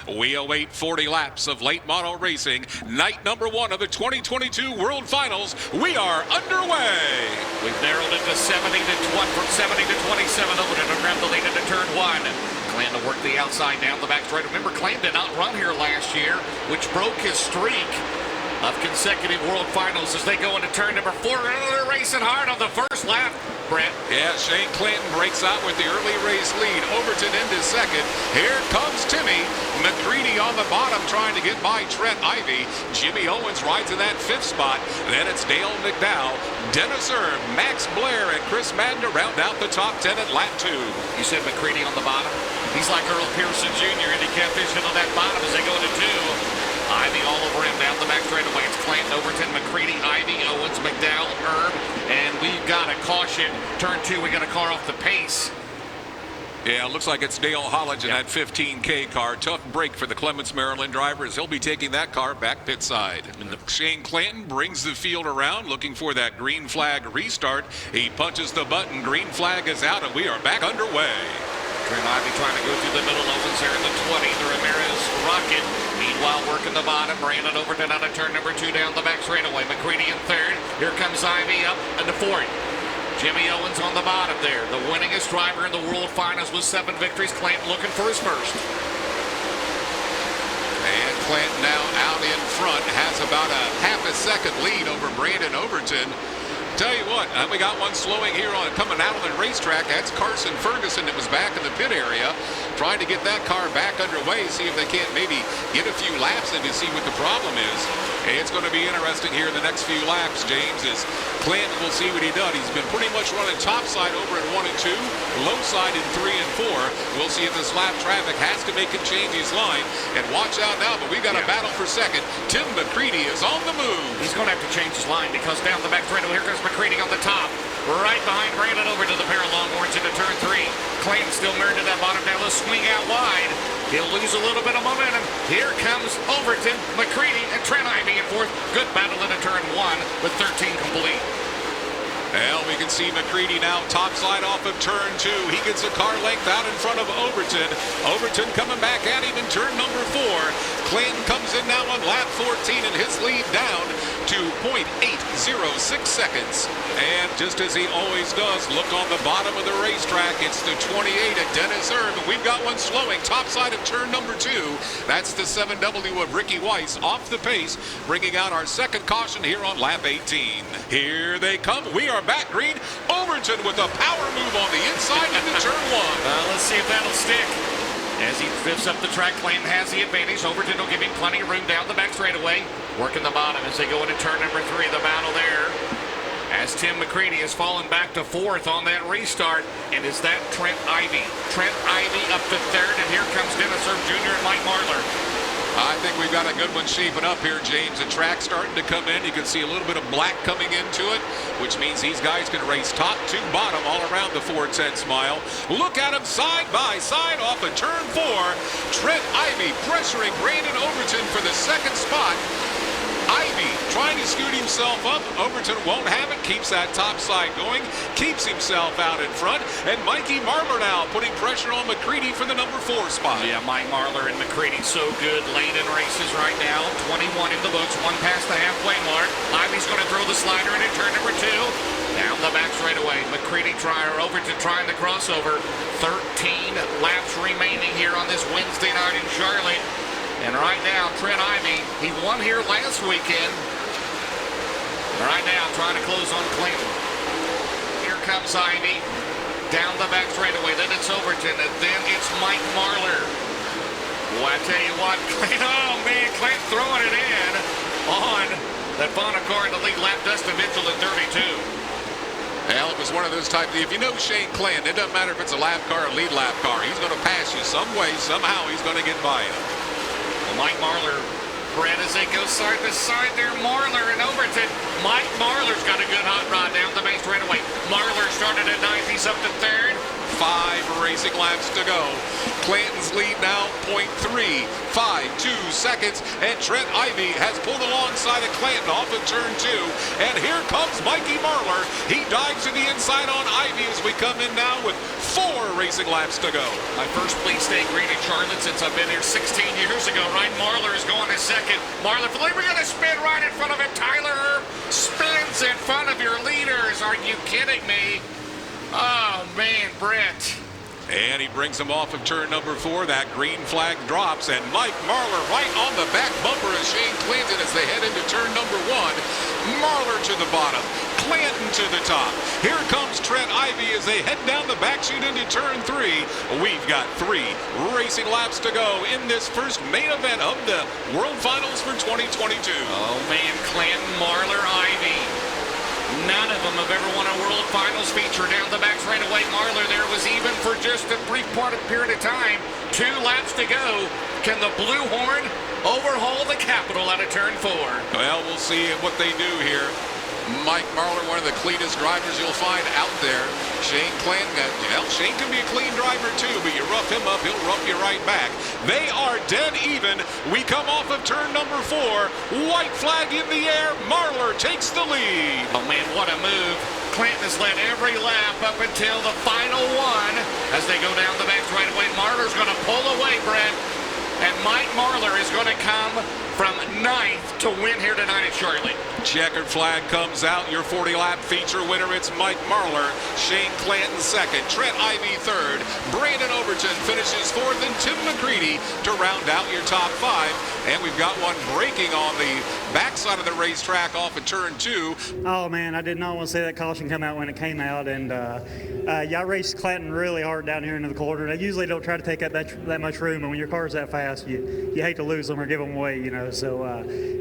We await 40 laps of late model racing. Night number 1 of the 2022 World Finals. We are underway. We've narrowed it to 70 to 20, from 70 to 27. Overton to grab the lead into turn 1. Clan to work the outside down the back straight. Remember, Clan did not run here last year, which broke his streak of consecutive World Finals as they go into turn number 4. They're racing hard on the first lap. Brett. Yeah, Shane Clanton breaks out with the early race lead. Overton into second. Here comes Timmy. McCready on the bottom trying to get by Trent Ivy. Jimmy Owens rides in that 5th spot. Then it's Dale McDowell, Dennis Erb, Max Blair, and Chris Madden to round out the top 10 at lap 2. You said McCready on the bottom? He's like Earl Pearson Jr. and he kept fishing on that bottom as they go into 2. Ivy all over him down the back straightaway. It's Clanton, Overton, McCready, Ivy, Owens, McDowell, Erb, and we've got a caution. Turn 2, we got a car off the pace. Yeah, it looks like it's Dale Hollidge in that 15K car. Tough break for the Clements, Maryland driver as he'll be taking that car back pit side. Shane Clanton brings the field around looking for that green flag restart. He punches the button. Green flag is out and we are back underway. Trent Ivy trying to go through the middle. Owens there in the 20. The Ramirez rocket. Meanwhile, working the bottom. Brandon Overton out of turn number 2 down the back straightaway. McCready in 3rd. Here comes Ivy up into 4th. Jimmy Owens on the bottom there. The winningest driver in the World Finals with 7 victories. Clanton looking for his first. And Clanton now out in front. Has about a half a second lead over Brandon Overton. Tell you what, we got one slowing here on coming out on the racetrack. That's Carson Ferguson that was back in the pit area trying to get that car back underway, see if they can't maybe get a few laps in to see what the problem is. It's going to be interesting here in the next few laps, James, as Clanton will see what he does. He's been pretty much running top side over in 1 and 2, low side in 3 and 4. We'll see if this lap traffic has to make him change his line. And watch out now, but we got a battle for second. Tim McCready is on the move. He's going to have to change his line because down the back straightaway, here comes McCready on the top. Right behind Brandon over to the pair of Longhorns into turn 3. Clanton still married to that bottom. Now let's swing out wide. He'll lose a little bit of momentum. Here comes Overton, McCready, and Trent Ivy in 4th. Good battle into turn 1 with 13 complete. Well, we can see McCready now topside off of turn 2. He gets a car length out in front of Overton. Overton coming back at him in turn number 4. Clanton comes in now on lap 14 and his lead down to 0.806 seconds. And just as he always does, look on the bottom of the racetrack. It's the 28 at Dennis Erb. And we've got one slowing topside of turn number 2. That's the 7W of Ricky Weiss off the pace, bringing out our second caution here on lap 18. Here they come. We are back green. Overton with a power move on the inside into turn 1. Let's see if that'll stick. As he drifts up the track, Clanton has the advantage. Overton will give him plenty of room down the back straightaway. Working the bottom as they go into turn number 3. The battle there as Tim McCready has fallen back to 4th on that restart. And is that Trent Ivy? Trent Ivy up to 3rd, and here comes Dennis Erb Jr. and Mike Marlar. I think we've got a good one shaping up here, James. The track's starting to come in. You can see a little bit of black coming into it, which means these guys can race top to bottom all around the 410 mile. Look at them side by side off of turn 4. Trent Ivy pressuring Brandon Overton for the 2nd spot. Ivy trying to scoot himself up. Overton won't have it. Keeps that top side going. Keeps himself out in front. And Mikey Marlar now putting pressure on McCready for the number 4 spot. Yeah, Mike Marlar and McCready so good late in races right now. 21 in the books. One past the halfway mark. Ivy's going to throw the slider in turn number 2. Down the back straightaway. McCready Overton trying the crossover. 13 laps remaining here on this Wednesday night in Charlotte. And right now, Trent Ivy, he won here last weekend. Right now, trying to close on Clanton. Here comes Ivy. Down the back straightaway. Then it's Overton. And then it's Mike Marlar. Boy, I tell you what, Clanton, oh man, Clanton throwing it in on that Fauna car in the lead lap. Dustin Mitchell at 32. Well, it was one of those type. If you know Shane Clanton, it doesn't matter if it's a lap car or a lead lap car. He's going to pass you some way, somehow he's going to get by you. Mike Marlar, Brett, as they go side to side there, Marlar and Overton. Mike Marlar's got a good hot rod down the main straightaway. Marlar started at 9th, he's up to 3rd. 5 racing laps to go. Clanton's lead now 0.352 seconds, and Trent Ivy has pulled alongside of Clanton off of turn 2, and here comes Mikey Marlar. He dives to the inside on Ivy as we come in now with 4 racing laps to go. My first Fleet State green in Charlotte since I've been here 16 years ago. Ryan Marlar is going to second. Marlar, we're going to spin right in front of him. Tyler Erb spins in front of your leaders. Are you kidding me? Oh, man, Brett. And he brings him off of turn number 4. That green flag drops, and Mike Marlar right on the back bumper of Shane Clanton as they head into turn number 1. Marlar to the bottom, Clanton to the top. Here comes Trent Ivy as they head down the back chute into turn 3. We've got 3 racing laps to go in this first main event of the World Finals for 2022. Oh, man, Clanton, Marlar, Ivy. None of them have ever won a World Finals feature. Down the back straightaway, Marlar there was even for just a brief period of time. 2 laps to go. Can the Blue Horn overhaul the Capitol out of turn 4? Well, we'll see what they do here. Mike Marlar, one of the cleanest drivers you'll find out there. Shane Clanton, Shane can be a clean driver too, but you rough him up, he'll rough you right back. They are dead even. We come off of turn number 4. White flag in the air. Marlar takes the lead. Oh man, what a move. Clanton has led every lap up until the final one. As they go down the back right away, Marlar's going to pull away, Brett. And Mike Marlar is going to come from 9th to win here tonight at Charlotte. Checkered flag comes out. Your 40-lap feature winner, it's Mike Marlar. Shane Clanton 2nd. Trent Ivy 3rd. Brandon Overton finishes 4th. And Tim McCready to round out your top 5. And we've got one breaking on the backside of the racetrack off of turn 2. Oh, man, I did not want to see that caution come out when it came out. And I raced Clanton really hard down here into the quarter. They usually don't try to take up that much room. And when your car's that fast, you hate to lose them or give them away, you know. So,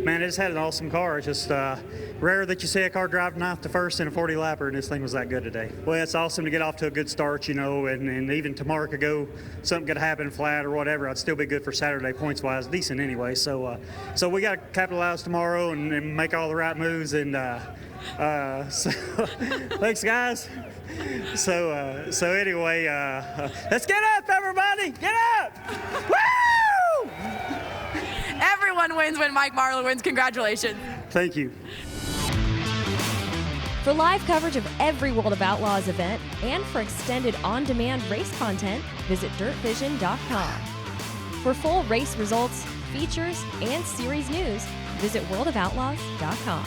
man, it just had an awesome car. It's just rare that you see a car drive 9th to 1st in a 40-lapper, and this thing was that good today. Well, it's awesome to get off to a good start, you know, and even tomorrow could go, something could happen flat or whatever. I'd still be good for Saturday points-wise, decent anyway. So we got to capitalize tomorrow and make all the right moves. And so thanks, guys. So anyway, let's get up, everybody. Get up. Woo! Everyone wins when Mike Marlar wins. Congratulations. Thank you. For live coverage of every World of Outlaws event and for extended on-demand race content, visit dirtvision.com. For full race results, features, and series news, visit worldofoutlaws.com.